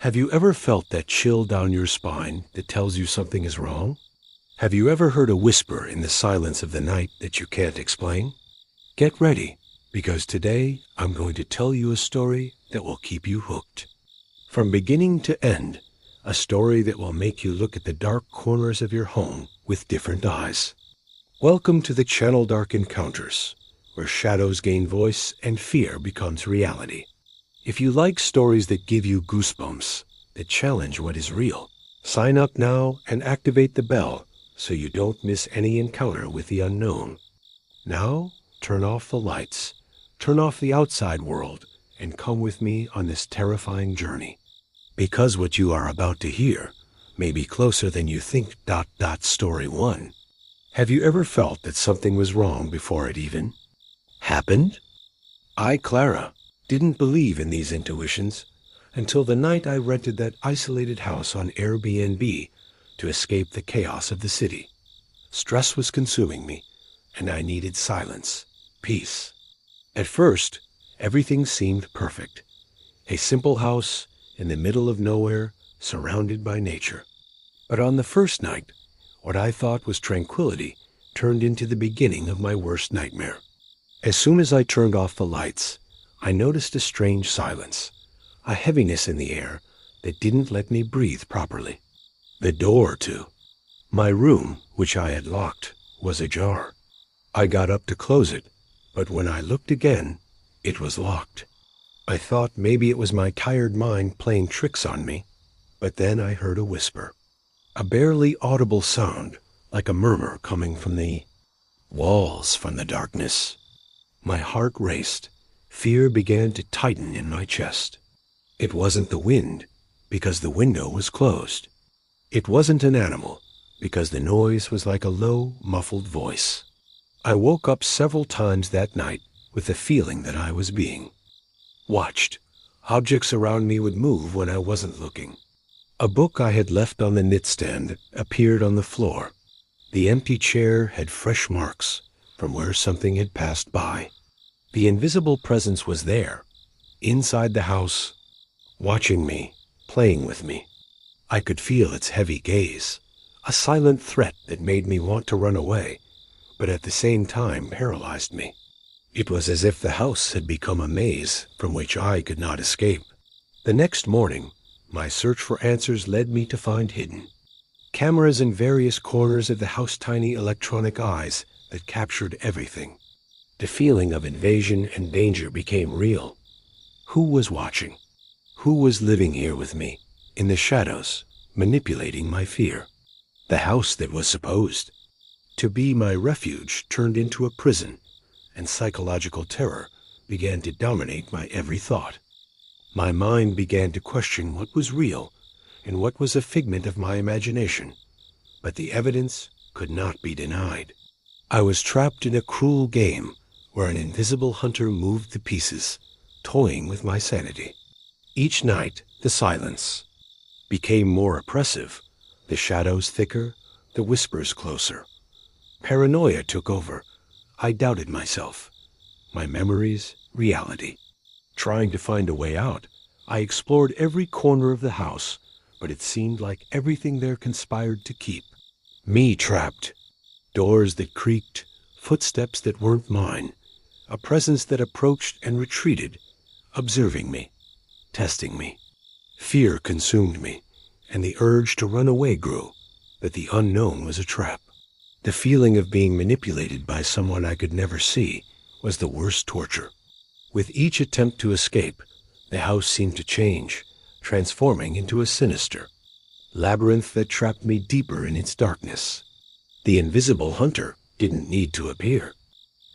Have you ever felt that chill down your spine that tells you something is wrong? Have you ever heard a whisper in the silence of the night that you can't explain? Get ready, because today I'm going to tell you a story that will keep you hooked. From beginning to end, a story that will make you look at the dark corners of your home with different eyes. Welcome to the Channel Dark Encounters, where shadows gain voice and fear becomes reality. If you like stories that give you goosebumps, that challenge what is real, sign up now and activate the bell so you don't miss any encounter with the unknown. Now, turn off the lights, turn off the outside world, and come with me on this terrifying journey. Because what you are about to hear may be closer than you think. Story 1. Have you ever felt that something was wrong before it even happened? I, Clara, didn't believe in these intuitions until the night I rented that isolated house on Airbnb to escape the chaos of the city. Stress was consuming me, and I needed silence, peace. At first, everything seemed perfect. A simple house in the middle of nowhere, surrounded by nature. But on the first night, what I thought was tranquility turned into the beginning of my worst nightmare. As soon as I turned off the lights, I noticed a strange silence, a heaviness in the air that didn't let me breathe properly. The door to my room, which I had locked, was ajar. I got up to close it, but when I looked again, it was locked. I thought maybe it was my tired mind playing tricks on me, but then I heard a whisper, a barely audible sound, like a murmur coming from the walls from the darkness. My heart raced. Fear began to tighten in my chest. It wasn't the wind, because the window was closed. It wasn't an animal, because the noise was like a low, muffled voice. I woke up several times that night with the feeling that I was being watched. Objects around me would move when I wasn't looking. A book I had left on the nightstand appeared on the floor. The empty chair had fresh marks from where something had passed by. The invisible presence was there, inside the house, watching me, playing with me. I could feel its heavy gaze, a silent threat that made me want to run away, but at the same time paralyzed me. It was as if the house had become a maze from which I could not escape. The next morning, my search for answers led me to find hidden cameras in various corners of the house, tiny electronic eyes that captured everything. The feeling of invasion and danger became real. Who was watching? Who was living here with me, in the shadows, manipulating my fear? The house that was supposed to be my refuge turned into a prison, and psychological terror began to dominate my every thought. My mind began to question what was real and what was a figment of my imagination, but the evidence could not be denied. I was trapped in a cruel game where an invisible hunter moved the pieces, toying with my sanity. Each night, the silence became more oppressive, the shadows thicker, the whispers closer. Paranoia took over. I doubted myself, my memories, reality. Trying to find a way out, I explored every corner of the house, but it seemed like everything there conspired to keep me trapped. Doors that creaked, footsteps that weren't mine, a presence that approached and retreated, observing me, testing me. Fear consumed me, and the urge to run away grew, that the unknown was a trap. The feeling of being manipulated by someone I could never see was the worst torture. With each attempt to escape, the house seemed to change, transforming into a sinister labyrinth that trapped me deeper in its darkness. The invisible hunter didn't need to appear.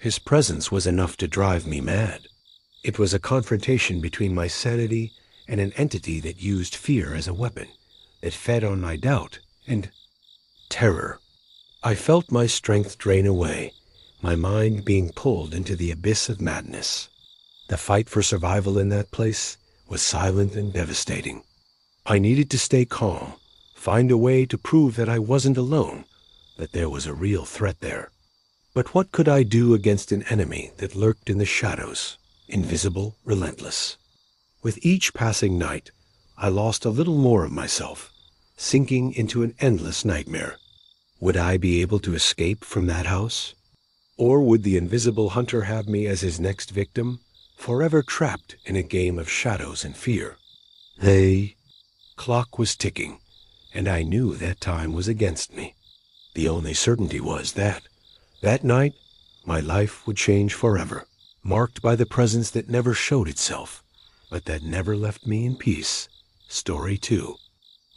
His presence was enough to drive me mad. It was a confrontation between my sanity and an entity that used fear as a weapon, that fed on my doubt and terror. I felt my strength drain away, my mind being pulled into the abyss of madness. The fight for survival in that place was silent and devastating. I needed to stay calm, find a way to prove that I wasn't alone, that there was a real threat there. But what could I do against an enemy that lurked in the shadows, invisible, relentless? With each passing night, I lost a little more of myself, sinking into an endless nightmare. Would I be able to escape from that house? Or would the invisible hunter have me as his next victim, forever trapped in a game of shadows and fear? The clock was ticking, and I knew that time was against me. The only certainty was that night, my life would change forever, marked by the presence that never showed itself, but that never left me in peace. Story 2.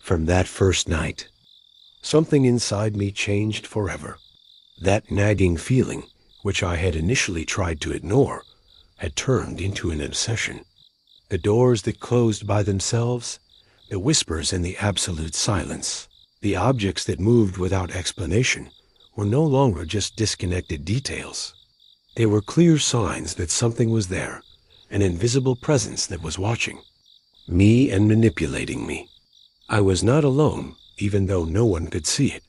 From that first night, something inside me changed forever. That nagging feeling, which I had initially tried to ignore, had turned into an obsession. The doors that closed by themselves, the whispers in the absolute silence, the objects that moved without explanation were no longer just disconnected details. They were clear signs that something was there, an invisible presence that was watching me and manipulating me. I was not alone, even though no one could see it.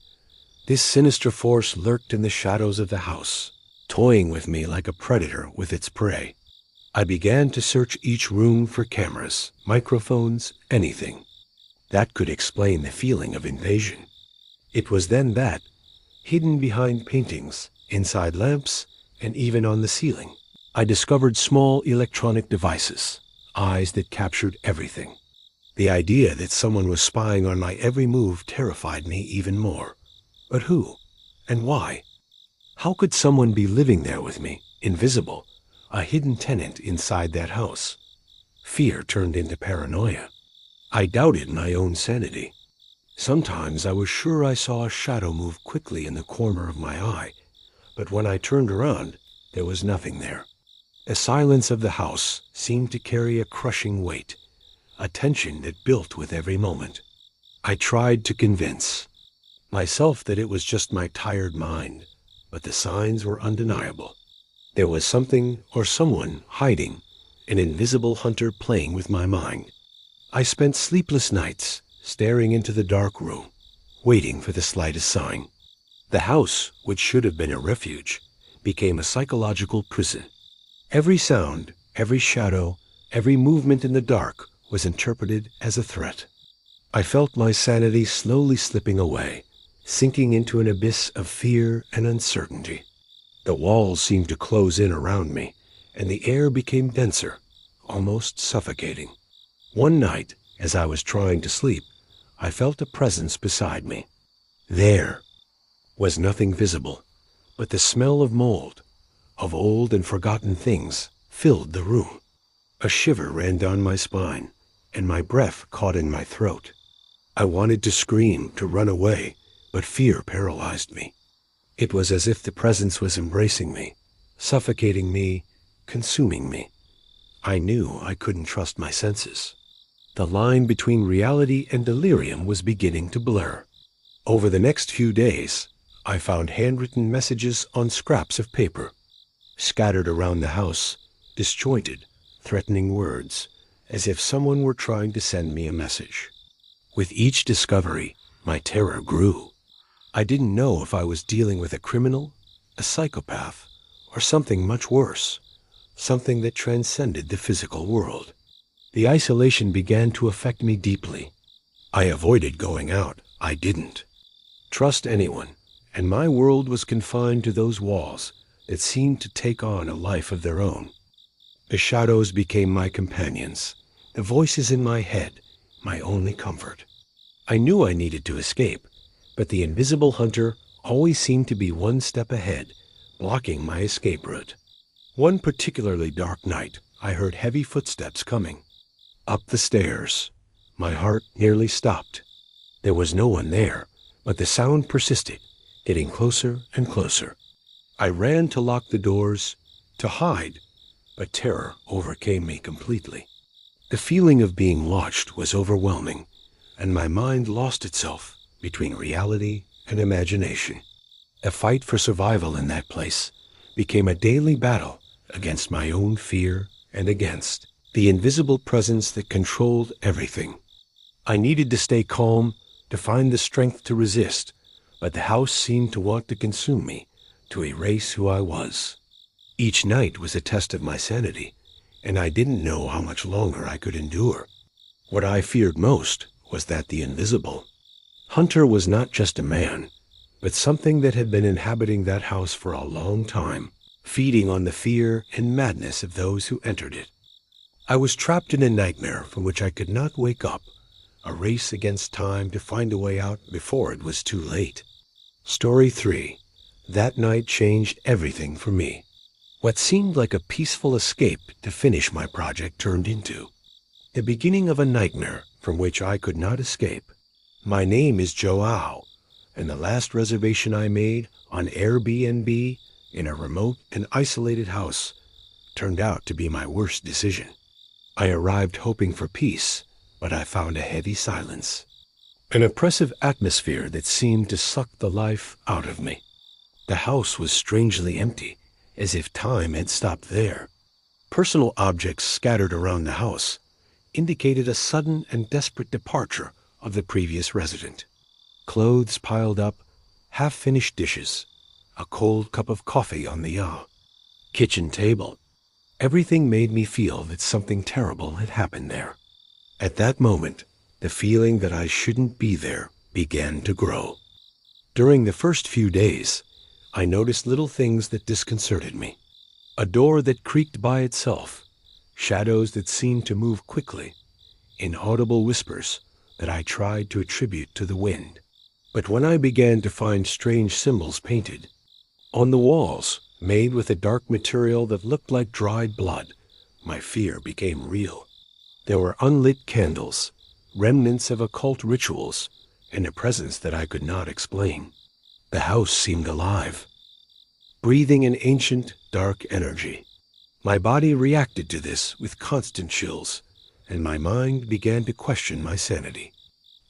This sinister force lurked in the shadows of the house, toying with me like a predator with its prey. I began to search each room for cameras, microphones, anything that could explain the feeling of invasion. It was then that, hidden behind paintings, inside lamps, and even on the ceiling, I discovered small electronic devices, eyes that captured everything. The idea that someone was spying on my every move terrified me even more. But who? And why? How could someone be living there with me, invisible, a hidden tenant inside that house? Fear turned into paranoia. I doubted my own sanity. Sometimes I was sure I saw a shadow move quickly in the corner of my eye, but when I turned around, there was nothing there. The silence of the house seemed to carry a crushing weight, a tension that built with every moment. I tried to convince myself that it was just my tired mind, but the signs were undeniable. There was something or someone hiding, an invisible hunter playing with my mind. I spent sleepless nights staring into the dark room, waiting for the slightest sign. The house, which should have been a refuge, became a psychological prison. Every sound, every shadow, every movement in the dark was interpreted as a threat. I felt my sanity slowly slipping away, sinking into an abyss of fear and uncertainty. The walls seemed to close in around me, and the air became denser, almost suffocating. One night, as I was trying to sleep, I felt a presence beside me. There was nothing visible, but the smell of mold, of old and forgotten things, filled the room. A shiver ran down my spine, and my breath caught in my throat. I wanted to scream, to run away, but fear paralyzed me. It was as if the presence was embracing me, suffocating me, consuming me. I knew I couldn't trust my senses. The line between reality and delirium was beginning to blur. Over the next few days, I found handwritten messages on scraps of paper, scattered around the house, disjointed, threatening words, as if someone were trying to send me a message. With each discovery, my terror grew. I didn't know if I was dealing with a criminal, a psychopath, or something much worse, something that transcended the physical world. The isolation began to affect me deeply. I avoided going out. I didn't trust anyone, and my world was confined to those walls that seemed to take on a life of their own. The shadows became my companions, the voices in my head, my only comfort. I knew I needed to escape, but the invisible hunter always seemed to be one step ahead, blocking my escape route. One particularly dark night, I heard heavy footsteps coming. Up the stairs. My heart nearly stopped. There was no one there, but the sound persisted, getting closer and closer. I ran to lock the doors, to hide, but terror overcame me completely. The feeling of being watched was overwhelming, and my mind lost itself between reality and imagination. A fight for survival in that place became a daily battle against my own fear and against the invisible presence that controlled everything. I needed to stay calm, to find the strength to resist, but the house seemed to want to consume me, to erase who I was. Each night was a test of my sanity, and I didn't know how much longer I could endure. What I feared most was that the invisible Hunter was not just a man, but something that had been inhabiting that house for a long time, feeding on the fear and madness of those who entered it. I was trapped in a nightmare from which I could not wake up, a race against time to find a way out before it was too late. Story 3. That night changed everything for me. What seemed like a peaceful escape to finish my project turned into the beginning of a nightmare from which I could not escape. My name is Joao, and the last reservation I made on Airbnb in a remote and isolated house turned out to be my worst decision. I arrived hoping for peace, but I found a heavy silence, an oppressive atmosphere that seemed to suck the life out of me. The house was strangely empty, as if time had stopped there. Personal objects scattered around the house indicated a sudden and desperate departure of the previous resident. Clothes piled up, half-finished dishes, a cold cup of coffee on the kitchen table. Everything made me feel that something terrible had happened there. At that moment, the feeling that I shouldn't be there began to grow. During the first few days, I noticed little things that disconcerted me. A door that creaked by itself, shadows that seemed to move quickly, inaudible whispers that I tried to attribute to the wind. But when I began to find strange symbols painted on the walls, made with a dark material that looked like dried blood, my fear became real. There were unlit candles, remnants of occult rituals, and a presence that I could not explain. The house seemed alive, breathing an ancient, dark energy. My body reacted to this with constant chills, and my mind began to question my sanity.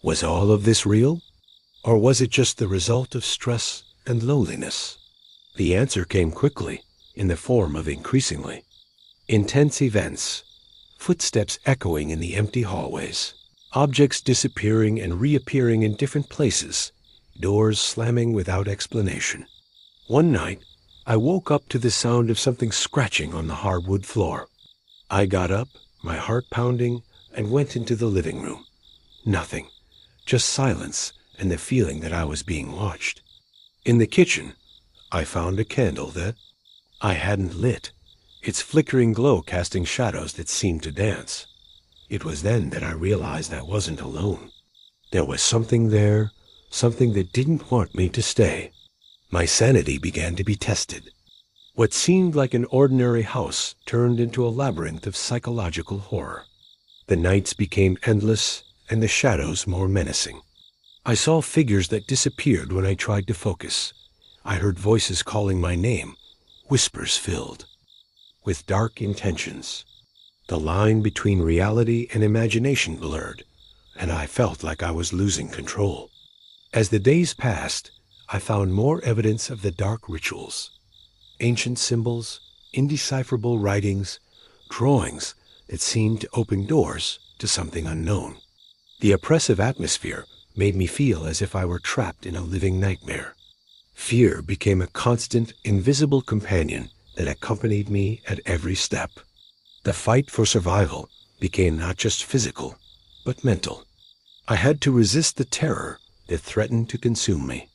Was all of this real? Or was it just the result of stress and loneliness? The answer came quickly, in the form of increasingly intense events, footsteps echoing in the empty hallways, objects disappearing and reappearing in different places, doors slamming without explanation. One night, I woke up to the sound of something scratching on the hardwood floor. I got up, my heart pounding, and went into the living room. Nothing, just silence and the feeling that I was being watched. In the kitchen, I found a candle that I hadn't lit, its flickering glow casting shadows that seemed to dance. It was then that I realized I wasn't alone. There was something there, something that didn't want me to stay. My sanity began to be tested. What seemed like an ordinary house turned into a labyrinth of psychological horror. The nights became endless and the shadows more menacing. I saw figures that disappeared when I tried to focus. I heard voices calling my name, whispers filled with dark intentions. The line between reality and imagination blurred, and I felt like I was losing control. As the days passed, I found more evidence of the dark rituals. Ancient symbols, indecipherable writings, drawings that seemed to open doors to something unknown. The oppressive atmosphere made me feel as if I were trapped in a living nightmare. Fear became a constant, invisible companion that accompanied me at every step. The fight for survival became not just physical, but mental. I had to resist the terror that threatened to consume me.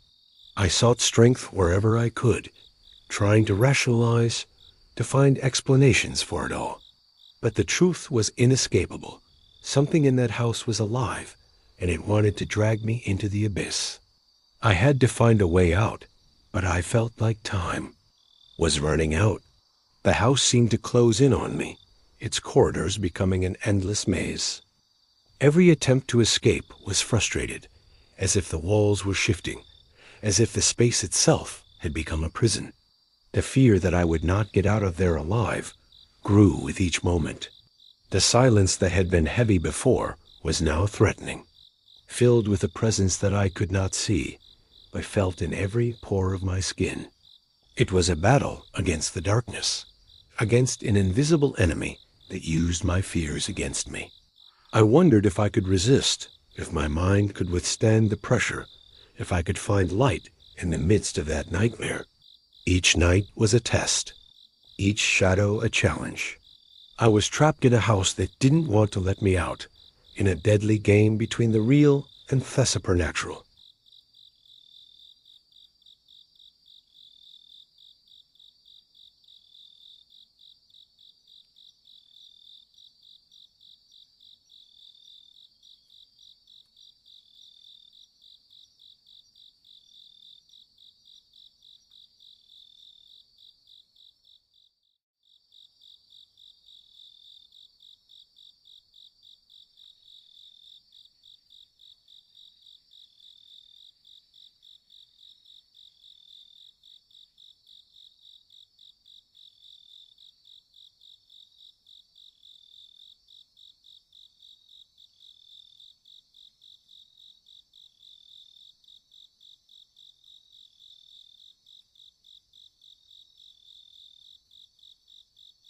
I sought strength wherever I could, trying to rationalize, to find explanations for it all. But the truth was inescapable. Something in that house was alive, and it wanted to drag me into the abyss. I had to find a way out, but I felt like time was running out. The house seemed to close in on me, its corridors becoming an endless maze. Every attempt to escape was frustrated, as if the walls were shifting, as if the space itself had become a prison. The fear that I would not get out of there alive grew with each moment. The silence that had been heavy before was now threatening, filled with a presence that I could not see, but felt in every pore of my skin. It was a battle against the darkness, against an invisible enemy that used my fears against me. I wondered if I could resist, if my mind could withstand the pressure, if I could find light in the midst of that nightmare. Each night was a test, each shadow a challenge. I was trapped in a house that didn't want to let me out, in a deadly game between the real and the supernatural.